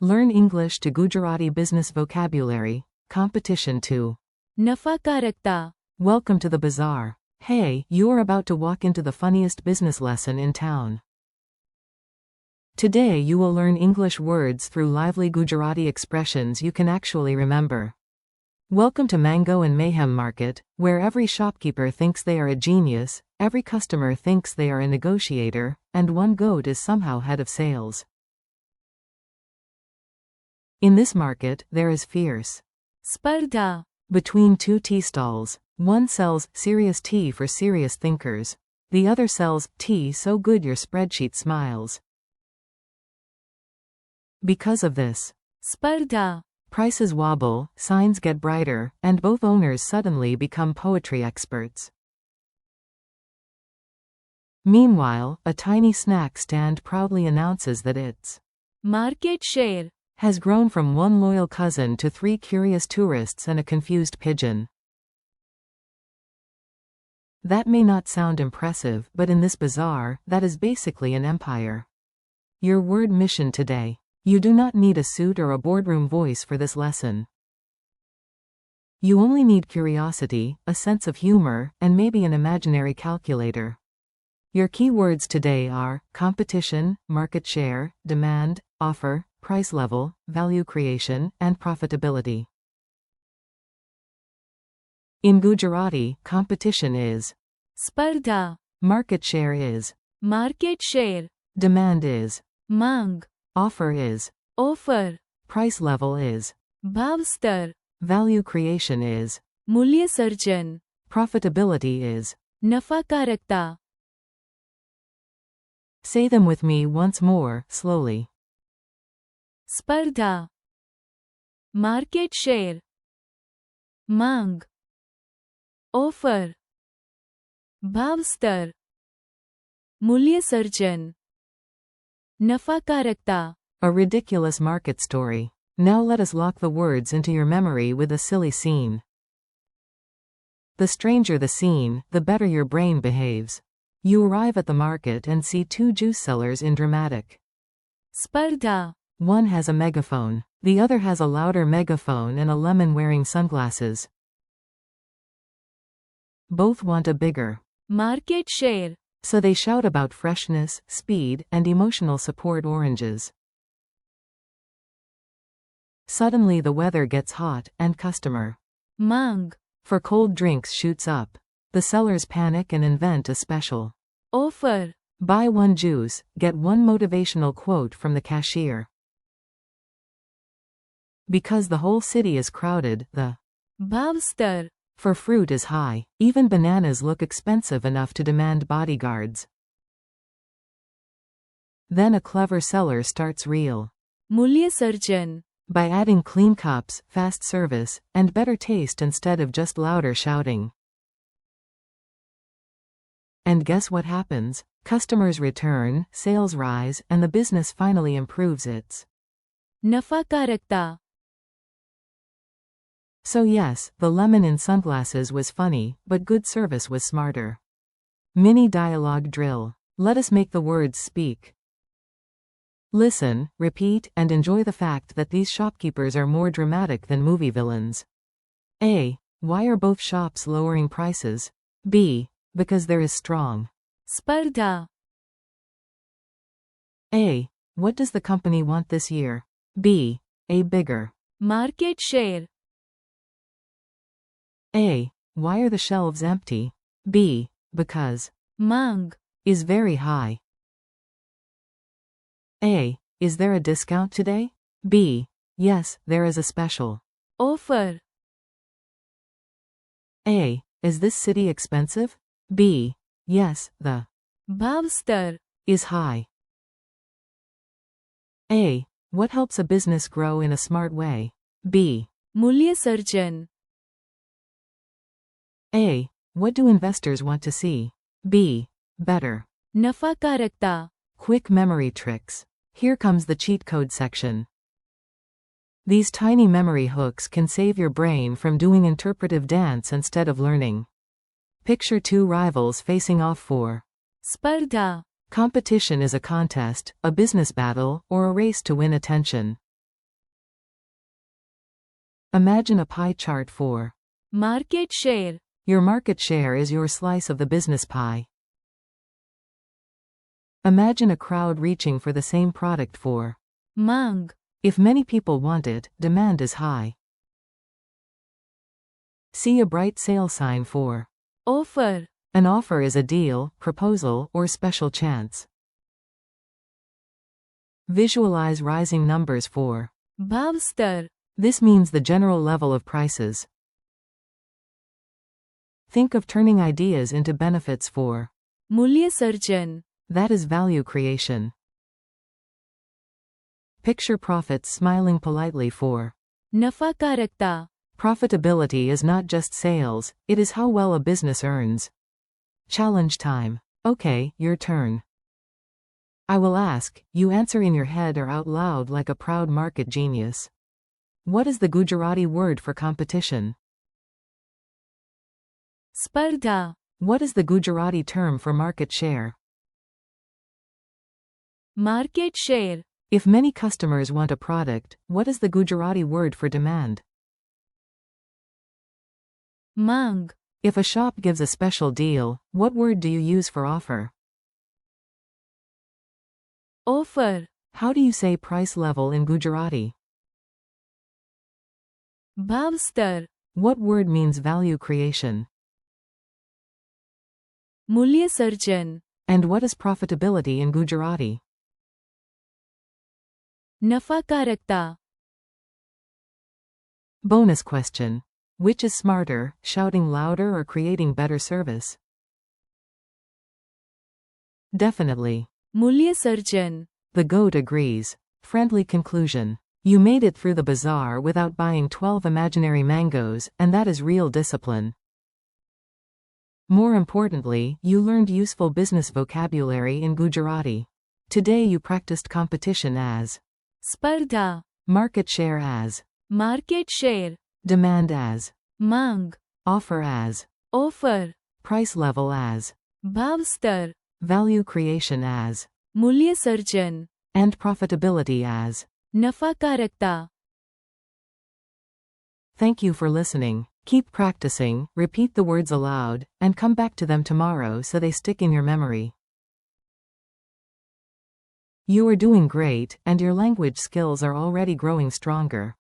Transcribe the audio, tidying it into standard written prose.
Learn English to Gujarati business vocabulary. Competition 2. નફાકારકતા. Welcome to the bazaar. Hey, you are about to walk into the funniest business lesson in town. Today you will learn English words through lively Gujarati expressions you can actually remember. Welcome to Mango and Mayhem Market, where every shopkeeper thinks they are a genius, every customer thinks they are a negotiator, and one goat is somehow head of sales. In this market, there is fierce સ્પર્ધા. between two tea stalls. One sells serious tea for serious thinkers. The other sells tea so good your spreadsheet smiles. Because of this સ્પર્ધા. prices wobble, signs get brighter, and both owners suddenly become poetry experts. Meanwhile, a tiny snack stand proudly announces that its market share. has grown from one loyal cousin to 3 curious tourists and a confused pigeon. That may not sound impressive, but in this bazaar, that is basically an empire. Your word mission today. You do not need a suit or a boardroom voice for this lesson. You only need curiosity, a sense of humor, and maybe an imaginary calculator. Your key words today are competition, market share, demand, offer, price level, value creation, and profitability. In Gujarati, competition is સ્પર્ધા. market share is market share. demand is માંગ. offer is offer. price level is ભાવ સ્તર. value creation is મૂલ્ય સર્જન. profitability is. નફાકારકતા. Say them with me once more, slowly. સ્પર્ધા. Market share. માંગ. Offer. ભાવ સ્તર. મૂલ્ય સર્જન. નફાકારકતા. A ridiculous market story. Now let us lock the words into your memory with a silly scene. The stranger the scene, the better your brain behaves. You arrive at the market and see 2 juice sellers in dramatic. સ્પર્ધા. One has a megaphone. The other has a louder megaphone and a lemon wearing sunglasses. Both want a bigger. Market share. So they shout about freshness, speed, and emotional support oranges. Suddenly the weather gets hot, and customer માંગ. for cold drinks shoots up. The sellers panic and invent a special. Offer. Buy 1 juice, get 1 motivational quote from the cashier. Because the whole city is crowded, the ભાવ સ્તર. for fruit is high. Even bananas look expensive enough to demand bodyguards. Then a clever seller starts real. મૂલ્ય સર્જન. By adding clean cups, fast service, and better taste instead of just louder shouting. And guess what happens? Customers return, sales rise, and the business finally improves its. નફાકારકતા. So yes, the lemon in sunglasses was funny, but good service was smarter. Mini dialogue drill. Let us make the words speak. Listen, repeat, and enjoy the fact that these shopkeepers are more dramatic than movie villains. A. Why are both shops lowering prices? B. Because there is strong. સ્પર્ધા. A. What does the company want this year? B. A bigger. Market share. A. Why are the shelves empty? B. Because માંગ. is very high. A. Is there a discount today? B. Yes, there is a special. Offer. A. Is this city expensive? B. Yes, the ભાવ સ્તર. is high. A. What helps a business grow in a smart way? B. મૂલ્ય સર્જન. A. What do investors want to see? B. Better. નફાકારકતા. Quick memory tricks. Here comes the cheat code section. These tiny memory hooks can save your brain from doing interpretive dance instead of learning. Picture 2 rivals facing off for સ્પર્ધા. competition is a contest, a business battle, or a race to win attention. Imagine a pie chart for. Market share. Your market share is your slice of the business pie. Imagine a crowd reaching for the same product for. Mang. If many people want it, demand is high. See a bright sale sign for. Offer. An offer is a deal, proposal, or special chance. Visualize rising numbers for. भाव स्तर. This means the general level of prices. Think of turning ideas into benefits for. मूल्य surgeon. That is value creation. Picture profits smiling politely for. नफाकारकता. Profitability is not just sales, it is how well a business earns. Challenge time. Okay, your turn. I will ask, you answer in your head or out loud like a proud market genius. What is the Gujarati word for competition? स्पर्धा. What is the Gujarati term for market share? Market share. If many customers want a product, what is the Gujarati word for demand? Mang. If a shop gives a special deal, what word do you use for offer? Offer. How do you say price level in Gujarati? भाव स्तर. What word means value creation? मूल्य surgeon. And what is profitability in Gujarati? नफाकारकता. Bonus question. Which is smarter, shouting louder or creating better service? Definitely. मूल्य surgeon. The goat agrees. Friendly conclusion. You made it through the bazaar without buying 12 imaginary mangoes, and that is real discipline. More importantly, you learned useful business vocabulary in Gujarati. Today you practiced competition as. स्पर्धा. Market share as. Market share. Demand as. मांग. Offer as. Offer. Price level as. भाव स्तर. Value creation as. मूल्य surgeon. And profitability as. नफाकारकता. Thank you for listening. Keep practicing, repeat the words aloud, and come back to them tomorrow so they stick in your memory. You are doing great, and your language skills are already growing stronger.